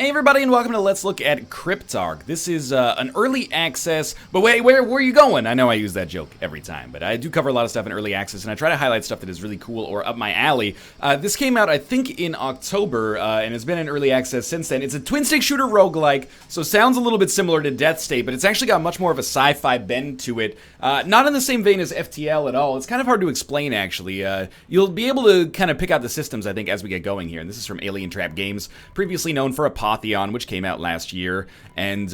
Hey everybody, and welcome to Let's Look at Cryptark. This is an early access, but wait, where are you going? I know I use that joke every time, but I do cover a lot of stuff in early access, and I try to highlight stuff that is really cool or up my alley. This came out, I think, in October, and has been in early access since then. It's a twin-stick shooter roguelike, so sounds a little bit similar to Death State, but it's actually got much more of a sci-fi bend to it. Not in the same vein as FTL at all. It's kind of hard to explain, actually. You'll be able to kind of pick out the systems, I think, as we get going here, and this is from Alien Trap Games, previously known for Apotheon, which came out last year, and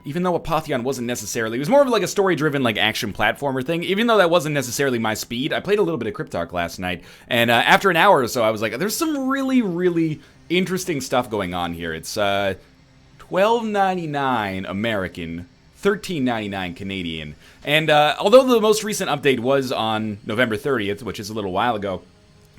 even though Apotheon wasn't necessarily, it was more of like a story-driven like action platformer thing, even though that wasn't necessarily my speed. I played a little bit of Cryptark last night, and after an hour or so, I was like, there's some really interesting stuff going on here. It's $12.99 American, $13.99 Canadian, and although the most recent update was on November 30th, which is a little while ago,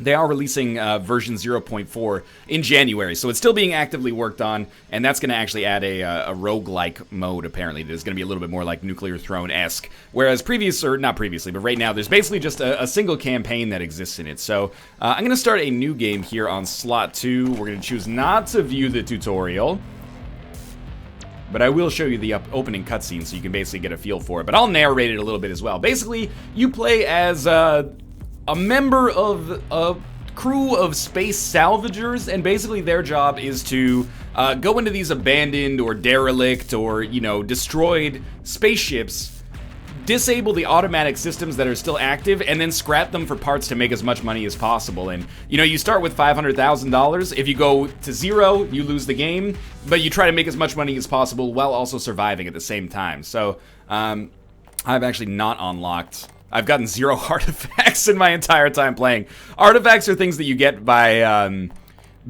they are releasing version 0.4 in January, so it's still being actively worked on, and that's going to actually add a roguelike mode, apparently. It's going to be a little bit more like Nuclear Throne-esque, whereas not previously, but right now, there's basically just a single campaign that exists in it. So I'm going to start a new game here on slot 2. We're going to choose not to view the tutorial, but I will show you the opening cutscene so you can basically get a feel for it, but I'll narrate it a little bit as well. Basically, you play as a member of a crew of space salvagers, and basically their job is to go into these abandoned or derelict or, destroyed spaceships, disable the automatic systems that are still active, and then scrap them for parts to make as much money as possible. And, you start with $500,000. If you go to zero, you lose the game, but you try to make as much money as possible while also surviving at the same time. So, I've actually not unlocked... I've gotten 0 artifacts in my entire time playing. Artifacts are things that you get by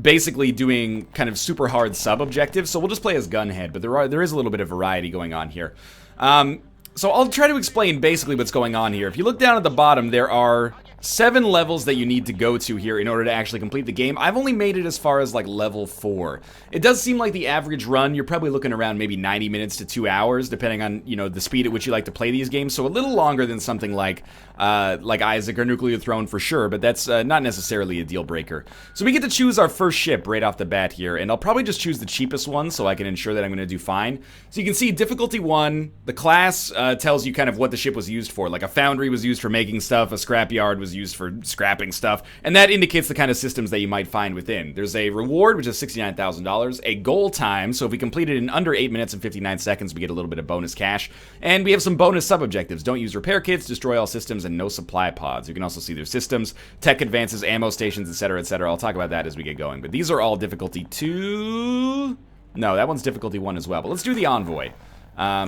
basically doing kind of super hard sub-objectives, so we'll just play as Gunhead, but there is a little bit of variety going on here. So I'll try to explain basically what's going on here. If you look down at the bottom, there are 7 levels that you need to go to here in order to actually complete the game. I've only made it as far as like level 4. It does seem like the average run, you're probably looking around maybe 90 minutes to 2 hours, depending on, the speed at which you like to play these games. So a little longer than something like Isaac or Nuclear Throne for sure, but that's not necessarily a deal breaker. So we get to choose our first ship right off the bat here, and I'll probably just choose the cheapest one so I can ensure that I'm going to do fine. So you can see difficulty 1, the class tells you kind of what the ship was used for. Like a foundry was used for making stuff, a scrapyard was used for scrapping stuff, and that indicates the kind of systems that you might find within. There's a reward, which is $69,000, a goal time, so if we complete it in under 8 minutes and 59 seconds, we get a little bit of bonus cash, and we have some bonus sub-objectives. Don't use repair kits, destroy all systems, and no supply pods. You can also see their systems, tech advances, ammo stations, etc., etc. I'll talk about that as we get going, but these are all difficulty 2... No, that one's difficulty 1 as well, but let's do the Envoy.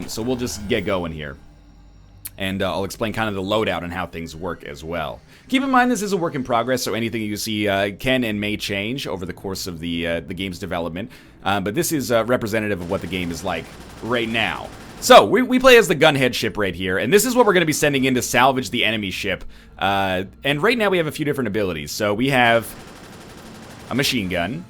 So we'll just get going here. And I'll explain kind of the loadout and how things work as well. Keep in mind this is a work in progress, so anything you see can and may change over the course of the game's development. But this is representative of what the game is like right now. So, we play as the Gunhead ship right here, and this is what we're going to be sending in to salvage the enemy ship. And right now we have a few different abilities. So we have a machine gun,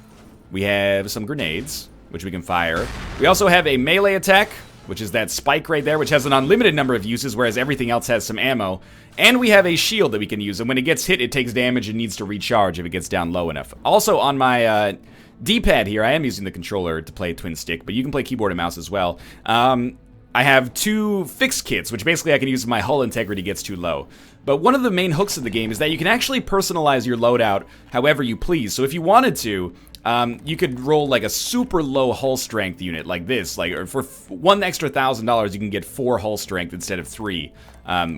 we have some grenades, which we can fire. We also have a melee attack, which is that spike right there, which has an unlimited number of uses, whereas everything else has some ammo. And we have a shield that we can use, and when it gets hit, it takes damage and needs to recharge if it gets down low enough. Also, on my D-pad here, I am using the controller to play twin stick, but you can play keyboard and mouse as well. I have 2 fix kits, which basically I can use if my hull integrity gets too low. But one of the main hooks of the game is that you can actually personalize your loadout however you please. So if you wanted to, you could roll like a super low hull strength unit like this, like for $1 extra $1,000 you can get 4 hull strength instead of 3,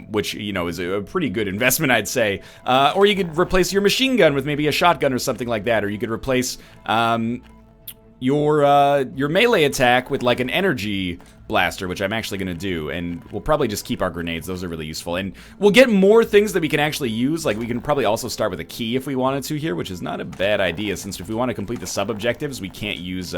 which is a pretty good investment, I'd say. Or you could replace your machine gun with maybe a shotgun or something like that, or you could replace your melee attack with like an energy blaster, which I'm actually going to do, and we'll probably just keep our grenades. Those are really useful, and we'll get more things that we can actually use. Like we can probably also start with a key if we wanted to here, which is not a bad idea, since if we want to complete the sub-objectives, we can't use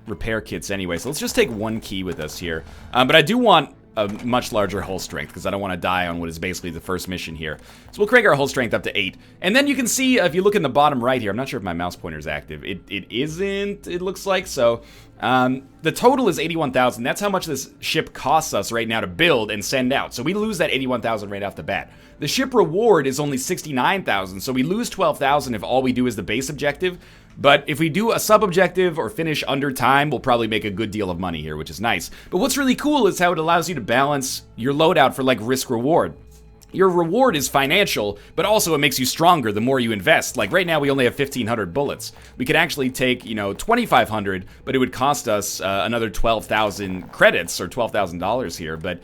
repair kits anyway, so let's just take 1 key with us here. But I do want a much larger hull strength, because I don't want to die on what is basically the first mission here. So we'll crank our hull strength up to 8. And then you can see, if you look in the bottom right here, I'm not sure if my mouse pointer is active. It isn't, it looks like, so The total is 81,000. That's how much this ship costs us right now to build and send out. So we lose that 81,000 right off the bat. The ship reward is only 69,000, so we lose 12,000 if all we do is the base objective. But if we do a sub-objective or finish under time, we'll probably make a good deal of money here, which is nice. But what's really cool is how it allows you to balance your loadout for, like, risk-reward. Your reward is financial, but also it makes you stronger the more you invest. Like, right now we only have 1,500 bullets. We could actually take, 2,500, but it would cost us another 12,000 credits, or $12,000 here. But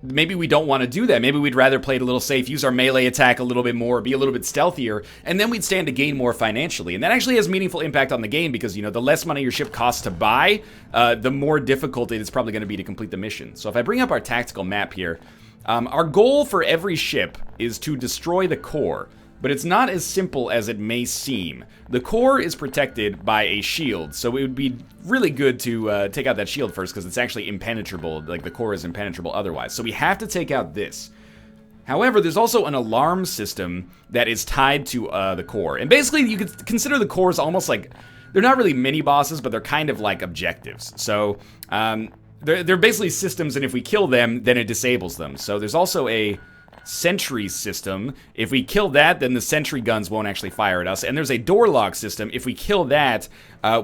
maybe we don't want to do that. Maybe we'd rather play it a little safe, use our melee attack a little bit more, be a little bit stealthier, and then we'd stand to gain more financially. And that actually has meaningful impact on the game because, the less money your ship costs to buy, the more difficult it is probably going to be to complete the mission. So if I bring up our tactical map here, our goal for every ship is to destroy the core, but it's not as simple as it may seem. The core is protected by a shield, so it would be really good to take out that shield first because it's actually impenetrable. Like, the core is impenetrable otherwise. So we have to take out this. However, there's also an alarm system that is tied to the core. And basically, you could consider the cores almost like, they're not really mini-bosses, but they're kind of like objectives. So, they're basically systems, and if we kill them, then it disables them. So there's also a sentry system. If we kill that, then the sentry guns won't actually fire at us. And there's a door lock system. If we kill that,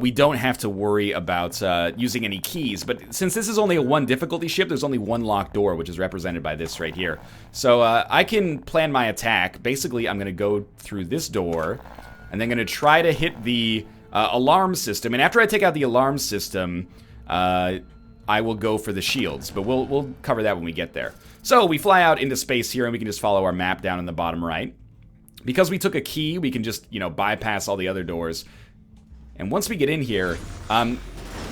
we don't have to worry about using any keys. But since this is only a 1 difficulty ship, there's only one locked door, which is represented by this right here. So I can plan my attack. Basically, I'm going to go through this door, and then going to try to hit the alarm system. And after I take out the alarm system, I will go for the shields, but we'll cover that when we get there. So we fly out into space here, and we can just follow our map down in the bottom right. Because we took a key, we can just, bypass all the other doors. And once we get in here,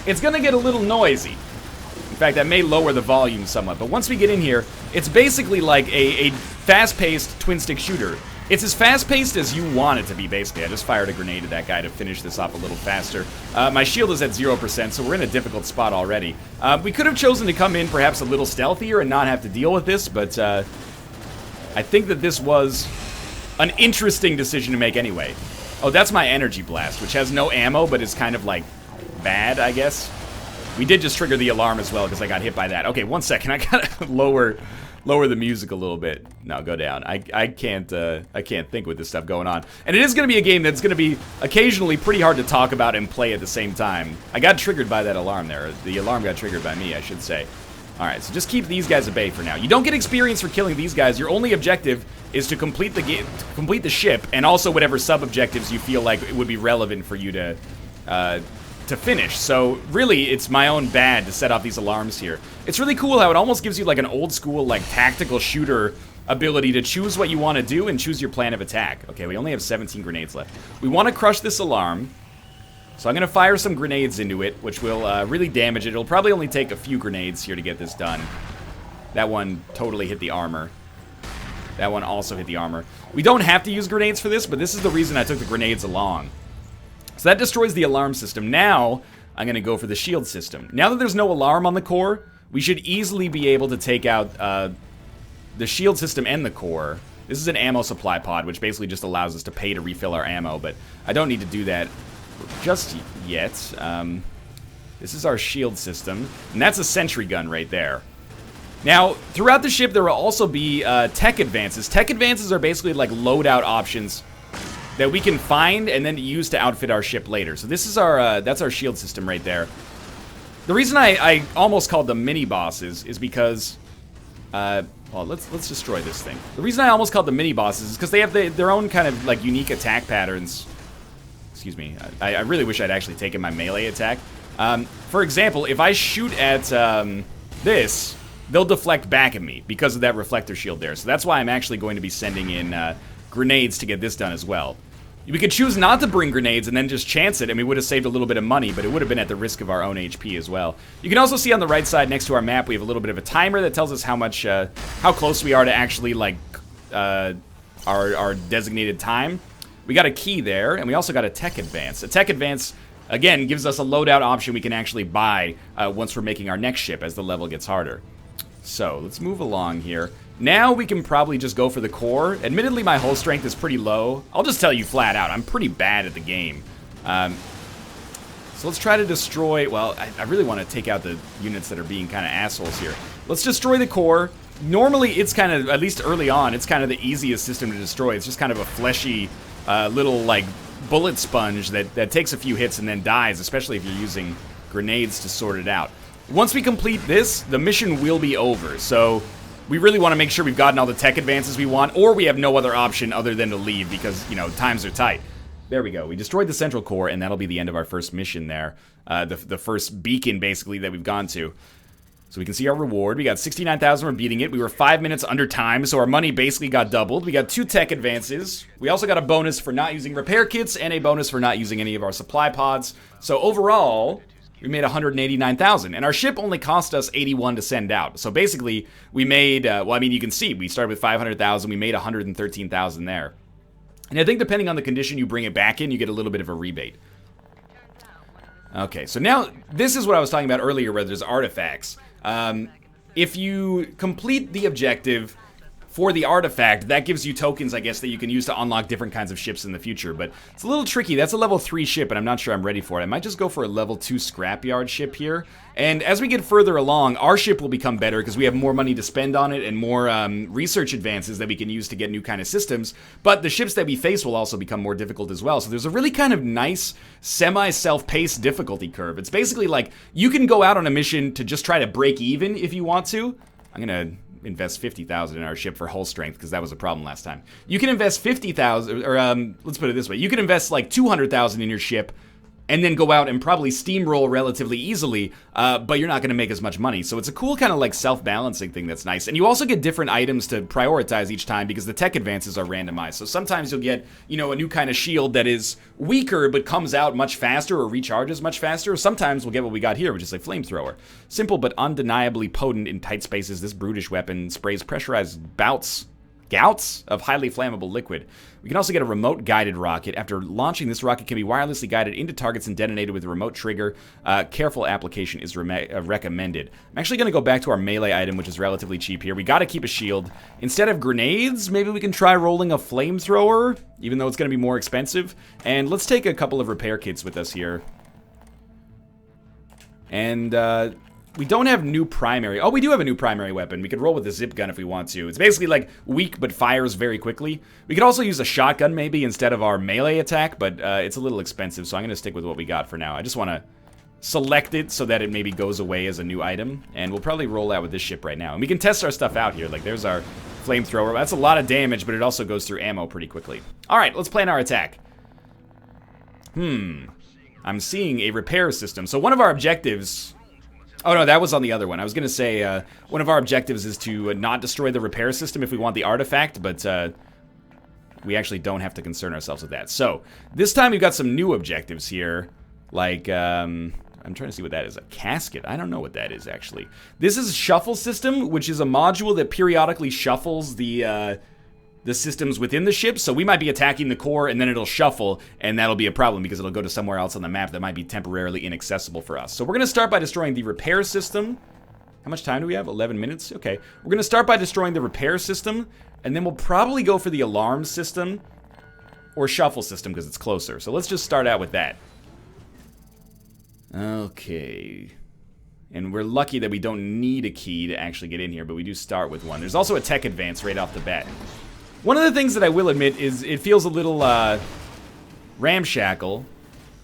it's gonna get a little noisy. In fact, that may lower the volume somewhat, but once we get in here, it's basically like a fast-paced twin-stick shooter. It's as fast-paced as you want it to be, basically. I just fired a grenade at that guy to finish this off a little faster. My shield is at 0%, so we're in a difficult spot already. We could have chosen to come in perhaps a little stealthier and not have to deal with this, but I think that this was an interesting decision to make anyway. Oh, that's my energy blast, which has no ammo, but is kind of, like, bad, I guess. We did just trigger the alarm as well, because I got hit by that. Okay, 1 second. I gotta lower the music a little bit. No, go down. I can't think with this stuff going on. And it is going to be a game that's going to be occasionally pretty hard to talk about and play at the same time. I got triggered by that alarm there. The alarm got triggered by me, I should say. Alright, so just keep these guys at bay for now. You don't get experience for killing these guys. Your only objective is to complete the game, complete the ship, and also whatever sub-objectives you feel like it would be relevant for you to finish. So really, it's my own bad to set off these alarms here. It's really cool how it almost gives you like an old school, like, tactical shooter ability to choose what you want to do and choose your plan of attack. Okay, we only have 17 grenades left. We want to crush this alarm, so I'm going to fire some grenades into it, which will really damage it. It'll probably only take a few grenades here to get this done. That one totally hit the armor. That one also hit the armor. We don't have to use grenades for this, but this is the reason I took the grenades along. So that destroys the alarm system. Now, I'm going to go for the shield system. Now that there's no alarm on the core, we should easily be able to take out the shield system and the core. This is an ammo supply pod, which basically just allows us to pay to refill our ammo, but I don't need to do that just yet. This is our shield system, and that's a sentry gun right there. Now, throughout the ship, there will also be tech advances. Tech advances are basically like loadout options that we can find and then use to outfit our ship later. So this is our, that's our shield system right there. The reason I almost called them mini-bosses is because, well, let's destroy this thing. The reason I almost called them mini-bosses is because they have their own kind of, like, unique attack patterns. Excuse me, I really wish I'd actually taken my melee attack. For example, if I shoot at this, they'll deflect back at me because of that reflector shield there. So that's why I'm actually going to be sending in grenades to get this done as well. We could choose not to bring grenades and then just chance it, and we would have saved a little bit of money, but it would have been at the risk of our own HP as well. You can also see on the right side next to our map, we have a little bit of a timer that tells us how much, how close we are to actually, like, our designated time. We got a key there, and we also got a tech advance. A tech advance, again, gives us a loadout option we can actually buy once we're making our next ship as the level gets harder. So, let's move along here. Now we can probably just go for the core. Admittedly, my hull strength is pretty low. I'll just tell you flat out, I'm pretty bad at the game. So let's try to destroy... Well, I really want to take out the units that are being kind of assholes here. Let's destroy the core. Normally, it's kind of, at least early on, it's kind of the easiest system to destroy. It's just kind of a fleshy little, like, bullet sponge that takes a few hits and then dies, especially if you're using grenades to sort it out. Once we complete this, the mission will be over. So we really want to make sure we've gotten all the tech advances we want, or we have no other option other than to leave because, you know, times are tight. There we go. We destroyed the central core, and that'll be the end of our first mission there. The first beacon, basically, that we've gone to. So we can see our reward. We got 69,000. We're beating it. We were 5 minutes under time, so our money basically got doubled. We got 2 tech advances. We also got a bonus for not using repair kits and a bonus for not using any of our supply pods. So overall, we made 189,000. And our ship only cost us 81 to send out. So basically, we made, well, I mean, you can see, we started with 500,000. We made 113,000 there. And I think depending on the condition you bring it back in, you get a little bit of a rebate. Okay, so now, this is what I was talking about earlier where there's artifacts. If you complete the objective for the artifact, that gives you tokens, I guess, that you can use to unlock different kinds of ships in the future. But it's a little tricky. That's a level 3 ship, and I'm not sure I'm ready for it. I might just go for a level 2 scrapyard ship here. And as we get further along, our ship will become better because we have more money to spend on it and more research advances that we can use to get new kind of systems. But the ships that we face will also become more difficult as well. So there's a really kind of nice semi-self-paced difficulty curve. It's basically like you can go out on a mission to just try to break even if you want to. I'm going to invest 50,000 in our ship for hull strength because that was a problem last time. You can invest 50,000, or let's put it this way. You can invest like 200,000 in your ship and then go out and probably steamroll relatively easily, but you're not going to make as much money. So it's a cool kind of like self-balancing thing that's nice. And you also get different items to prioritize each time because the tech advances are randomized. So sometimes you'll get, you know, a new kind of shield that is weaker but comes out much faster or recharges much faster. Or sometimes we'll get what we got here, which is a flamethrower. Simple but undeniably potent in tight spaces, this brutish weapon sprays pressurized gouts of highly flammable liquid. We can also get a remote guided rocket. After launching, this rocket can be wirelessly guided into targets and detonated with a remote trigger. Careful application is recommended. I'm actually going to go back to our melee item, which is relatively cheap here. We got to keep a shield. Instead of grenades, maybe we can try rolling a flamethrower, even though it's going to be more expensive. And let's take a couple of repair kits with us here. And, we don't have new primary. Oh, we do have a new primary weapon. We could roll with the zip gun if we want to. It's basically like weak but fires very quickly. We could also use a shotgun maybe instead of our melee attack, but it's a little expensive, so I'm going to stick with what we got for now. I just want to select it so that it maybe goes away as a new item, and we'll probably roll out with this ship right now. And we can test our stuff out here. Like, there's our flamethrower. That's a lot of damage, but it also goes through ammo pretty quickly. All right, let's plan our attack. I'm seeing a repair system. So one of our objectives... Oh, no, that was on the other one. I was going to say one of our objectives is to not destroy the repair system if we want the artifact, but we actually don't have to concern ourselves with that. So, this time we've got some new objectives here, like, I'm trying to see what that is. A casket? I don't know what that is, actually. This is Shuffle System, which is a module that periodically shuffles the systems within the ship, so we might be attacking the core and then it'll shuffle, and that'll be a problem because it'll go to somewhere else on the map that might be temporarily inaccessible for us. So we're going to start by destroying the repair system. How much time do we have? 11 minutes? Okay. We're going to start by destroying the repair system, and then we'll probably go for the alarm system or shuffle system because it's closer. So let's just start out with that. Okay. And we're lucky that we don't need a key to actually get in here, but we do start with one. There's also a tech advance right off the bat. One of the things that I will admit is it feels a little ramshackle,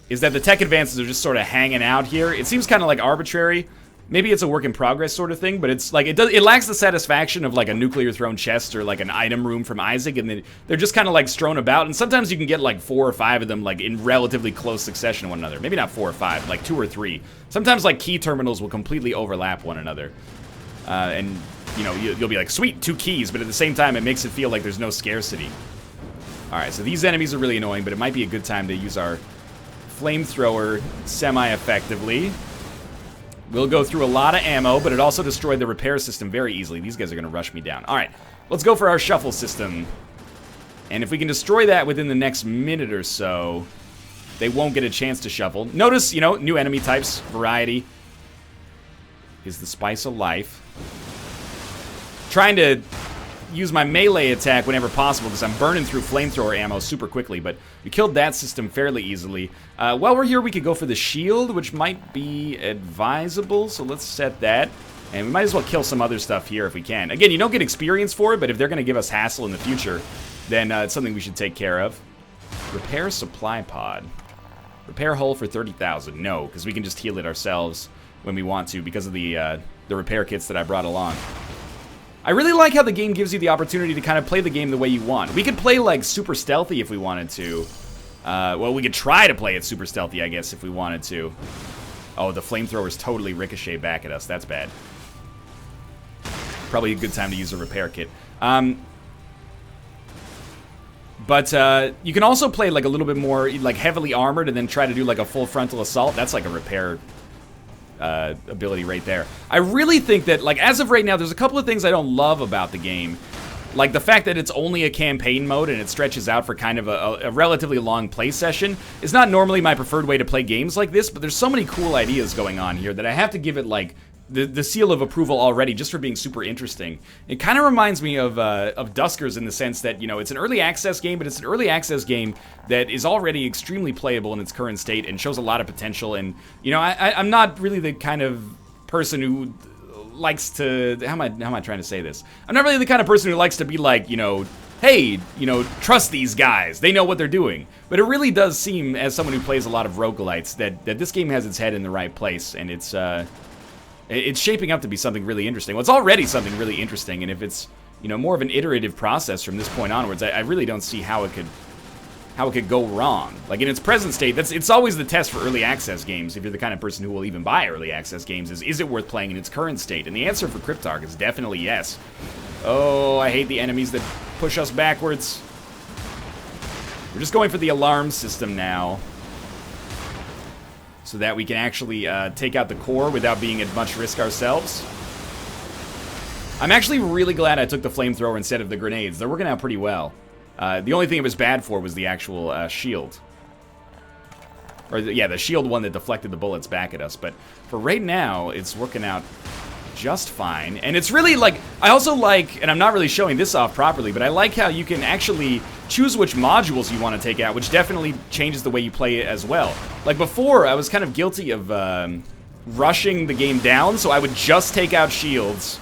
is that the tech advances are just sort of hanging out here. It seems kind of like arbitrary. Maybe it's a work in progress sort of thing, but it's like it lacks the satisfaction of like a nuclear thrown chest or like an item room from Isaac, and they're just kind of like strewn about. And sometimes you can get like 4 or 5 of them like in relatively close succession to one another. Maybe not 4 or 5, like 2 or 3. Sometimes like key terminals will completely overlap one another, and you know, you'll be like, sweet, 2 keys, but at the same time, it makes it feel like there's no scarcity. Alright, so these enemies are really annoying, but it might be a good time to use our flamethrower semi-effectively. We'll go through a lot of ammo, but it also destroyed the repair system very easily. These guys are going to rush me down. Alright, let's go for our shuffle system. And if we can destroy that within the next minute or so, they won't get a chance to shuffle. Notice, you know, new enemy types, variety is the spice of life. Trying to use my melee attack whenever possible because I'm burning through flamethrower ammo super quickly, but we killed that system fairly easily. While we're here, we could go for the shield, which might be advisable, so let's set that. And we might as well kill some other stuff here if we can. Again, you don't get experience for it, but if they're going to give us hassle in the future, then it's something we should take care of. Repair supply pod. Repair hull for 30,000. No, because we can just heal it ourselves when we want to because of the repair kits that I brought along. I really like how the game gives you the opportunity to kind of play the game the way you want. We could play like super stealthy if we wanted to. Well, we could try to play it super stealthy, I guess, if we wanted to. Oh, the flamethrowers totally ricochet back at us. That's bad. Probably a good time to use a repair kit. But you can also play like a little bit more like heavily armored and then try to do like a full frontal assault. That's like a repair ability right there. I really think that, like, as of right now, there's a couple of things I don't love about the game. Like the fact that it's only a campaign mode and it stretches out for kind of a relatively long play session is not normally my preferred way to play games like this, but there's so many cool ideas going on here that I have to give it, like, the seal of approval already just for being super interesting. It kind of reminds me of Duskers in the sense that, you know, it's an early access game, but it's an early access game that is already extremely playable in its current state and shows a lot of potential. And, you know, I'm not really the kind of person who likes to, how am I trying to say this? I'm not really the kind of person who likes to be like, you know, hey, you know, trust these guys. They know what they're doing. But it really does seem, as someone who plays a lot of roguelites, that this game has its head in the right place, and it's shaping up to be something really interesting. Well, it's already something really interesting, and if it's, you know, more of an iterative process from this point onwards, I really don't see how it could go wrong. Like, in its present state, it's always the test for early access games, if you're the kind of person who will even buy early access games, is it worth playing in its current state? And the answer for Cryptark is definitely yes. Oh, I hate the enemies that push us backwards. We're just going for the alarm system now, so that we can actually take out the core without being at much risk ourselves. I'm actually really glad I took the flamethrower instead of the grenades. They're working out pretty well. The only thing it was bad for was the actual shield. Or, the shield one that deflected the bullets back at us. But for right now, it's working out just fine. And it's really, like, I also like, and I'm not really showing this off properly, but I like how you can actually choose which modules you want to take out, which definitely changes the way you play it as well. Like, before, I was kind of guilty of rushing the game down, so I would just take out shields.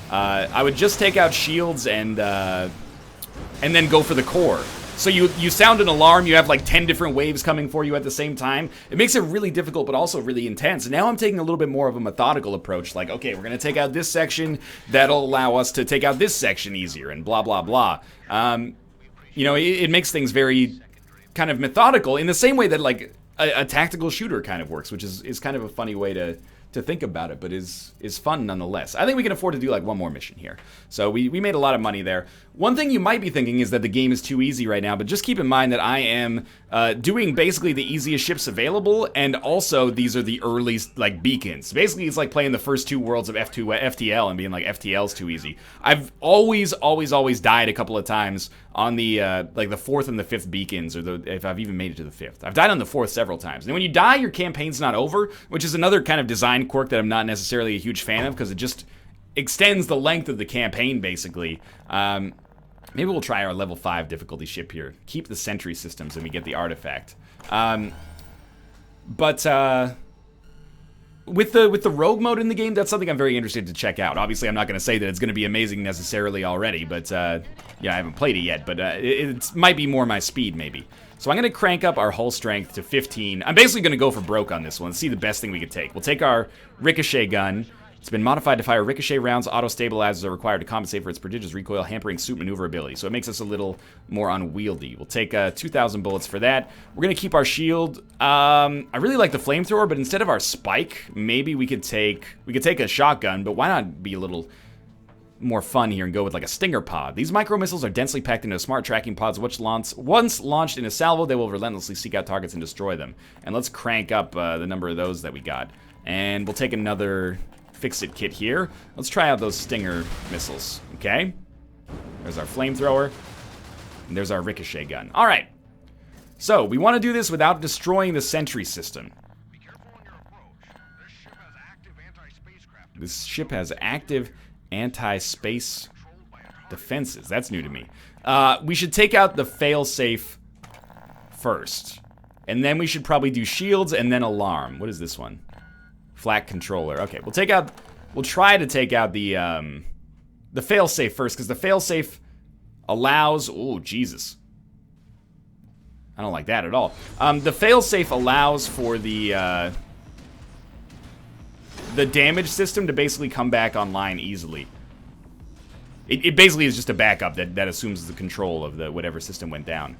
I would just take out shields and then go for the core. So you sound an alarm, you have like 10 different waves coming for you at the same time. It makes it really difficult, but also really intense. And now I'm taking a little bit more of a methodical approach. Like, okay, we're going to take out this section. That'll allow us to take out this section easier, and blah, blah, blah. You know, it makes things very kind of methodical in the same way that, like, a tactical shooter kind of works, which is kind of a funny way to think about it, but is fun nonetheless. I think we can afford to do like one more mission here. So we made a lot of money there. One thing you might be thinking is that the game is too easy right now, but just keep in mind that I am doing basically the easiest ships available, and also these are the earliest, like, beacons. Basically, it's like playing the first two worlds of FTL and being like, FTL's too easy. I've always died a couple of times on the, like, the 4th and the 5th beacons, or if I've even made it to the 5th. I've died on the 4th several times. And when you die, your campaign's not over, which is another kind of design quirk that I'm not necessarily a huge fan of, because it just extends the length of the campaign, basically. Maybe we'll try our level 5 difficulty ship here. Keep the sentry systems and we get the artifact. But with the rogue mode in the game, that's something I'm very interested to check out. Obviously, I'm not going to say that it's going to be amazing necessarily already, but yeah, I haven't played it yet, but it might be more my speed, maybe. So I'm going to crank up our hull strength to 15. I'm basically going to go for broke on this one, see the best thing we could take. We'll take our ricochet gun. It's been modified to fire ricochet rounds. Auto-stabilizers are required to compensate for its prodigious recoil, hampering suit maneuverability. So it makes us a little more unwieldy. We'll take 2,000 bullets for that. We're going to keep our shield. I really like the flamethrower, but instead of our spike, maybe we could take a shotgun, but why not be a little more fun here and go with like a stinger pod. These micro missiles are densely packed into smart tracking pods, which once launched in a salvo, they will relentlessly seek out targets and destroy them. And let's crank up the number of those that we got. And we'll take another fix-it kit here. Let's try out those stinger missiles, okay? There's our flamethrower, and there's our ricochet gun. All right, so we want to do this without destroying the sentry system. Be careful on your approach. This ship has active anti-spacecraft. This ship has active anti-space. Controlled by Defenses. That's new to me. We should take out the failsafe first. And then we should probably do shields and then alarm. What is this one? Flak controller. Okay, we'll try to take out the failsafe first, because the failsafe allows... Oh, Jesus. I don't like that at all. The failsafe allows for the damage system to basically come back online easily. It basically is just a backup that assumes the control of the whatever system went down.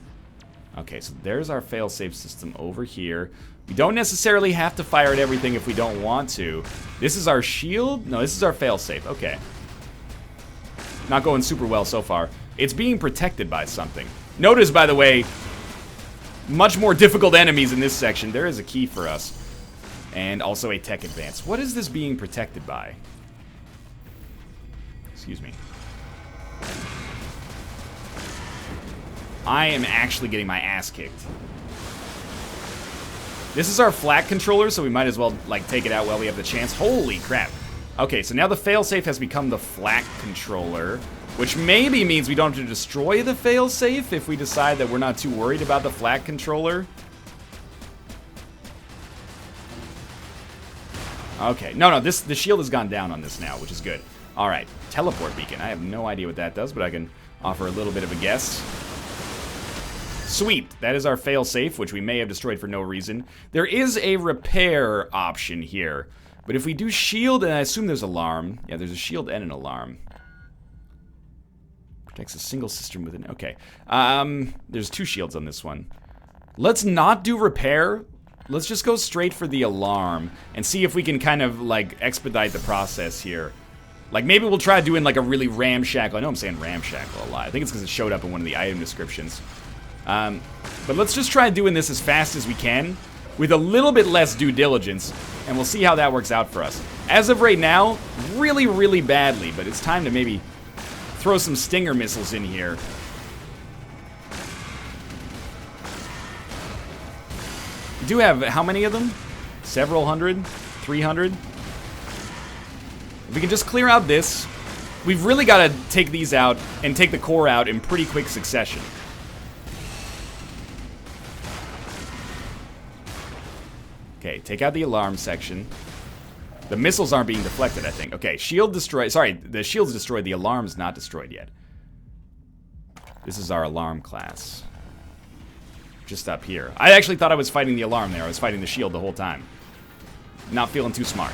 Okay, so there's our failsafe system over here. We don't necessarily have to fire at everything if we don't want to. This is our shield? No, this is our failsafe. Okay. Not going super well so far. It's being protected by something. Notice, by the way, much more difficult enemies in this section. There is a key for us. And also a tech advance. What is this being protected by? Excuse me. I am actually getting my ass kicked. This is our flak controller, so we might as well, like, take it out while we have the chance. Holy crap. Okay, so now the failsafe has become the flak controller, which maybe means we don't have to destroy the failsafe if we decide that we're not too worried about the flak controller. Okay, no, the shield has gone down on this now, which is good. Alright, teleport beacon. I have no idea what that does, but I can offer a little bit of a guess. Sweet, that is our failsafe, which we may have destroyed for no reason. There is a repair option here, but if we do shield, and I assume there's alarm. Yeah, there's a shield and an alarm. Protects a single system with an... Okay, there's 2 shields on this one. Let's not do repair. Let's just go straight for the alarm and see if we can kind of, like, expedite the process here. Like, maybe we'll try doing, like, a really ramshackle... I know I'm saying ramshackle a lot. I think it's because it showed up in one of the item descriptions. But let's just try doing this as fast as we can with a little bit less due diligence, and we'll see how that works out for us. As of right now, really, really badly, but it's time to maybe throw some stinger missiles in here. We do have, how many of them? Several hundred? 300? If we can just clear out this, we've really got to take these out and take the core out in pretty quick succession. Okay, take out the alarm section. The missiles aren't being deflected, I think. Okay, shield destroyed. Sorry, the shield's destroyed. The alarm's not destroyed yet. This is our alarm class. Just up here. I actually thought I was fighting the alarm there. I was fighting the shield the whole time. Not feeling too smart.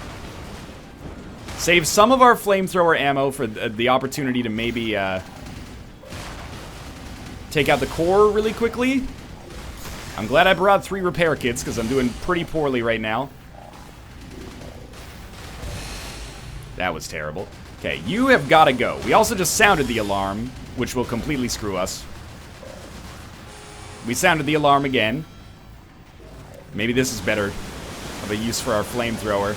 Save some of our flamethrower ammo for the opportunity to maybe take out the core really quickly. I'm glad I brought 3 repair kits, because I'm doing pretty poorly right now. That was terrible. Okay, you have got to go. We also just sounded the alarm, which will completely screw us. We sounded the alarm again. Maybe this is better of a use for our flamethrower.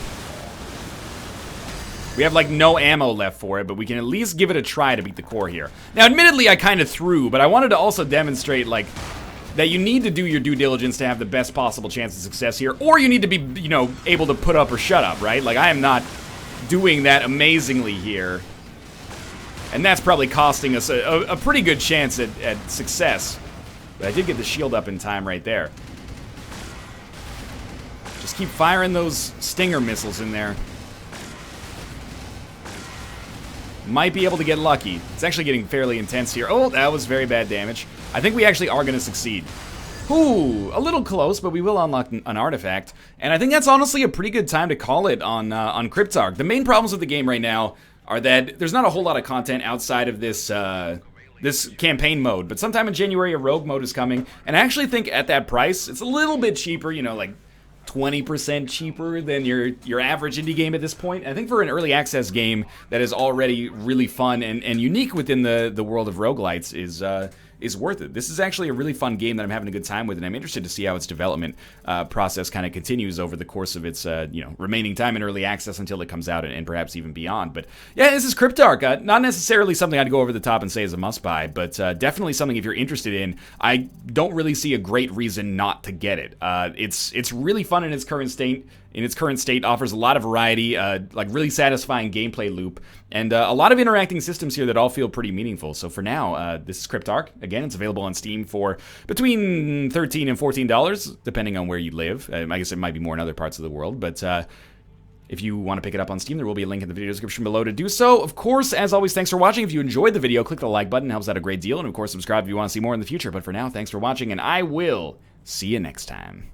We have, like, no ammo left for it, but we can at least give it a try to beat the core here. Now, admittedly, I kind of threw, but I wanted to also demonstrate, like... that you need to do your due diligence to have the best possible chance of success here, or you need to be, you know, able to put up or shut up, right? Like, I am not doing that amazingly here. And that's probably costing us a pretty good chance at success. But I did get the shield up in time right there. Just keep firing those stinger missiles in there. Might be able to get lucky. It's actually getting fairly intense here. Oh, that was very bad damage. I think we actually are going to succeed. Ooh, a little close, but we will unlock an artifact. And I think that's honestly a pretty good time to call it on Cryptark. The main problems with the game right now are that there's not a whole lot of content outside of this this campaign mode. But sometime in January, a rogue mode is coming. And I actually think at that price, it's a little bit cheaper, you know, like 20% cheaper than your average indie game at this point. I think for an early access game that is already really fun and unique within the world of roguelites is worth it. This is actually a really fun game that I'm having a good time with, and I'm interested to see how its development process kind of continues over the course of its remaining time in early access until it comes out and perhaps even beyond. But yeah, this is Cryptark. Not necessarily something I'd go over the top and say is a must-buy, but definitely something if you're interested in. I don't really see a great reason not to get it. It's really fun in its current state, in its current state offers a lot of variety, like really satisfying gameplay loop, and a lot of interacting systems here that all feel pretty meaningful. So for now, this is Cryptark. Again, it's available on Steam for between $13 and $14, depending on where you live. I guess it might be more in other parts of the world, but if you want to pick it up on Steam, there will be a link in the video description below to do so. Of course, as always, thanks for watching. If you enjoyed the video, click the like button. It helps out a great deal. And of course, subscribe if you want to see more in the future. But for now, thanks for watching, and I will see you next time.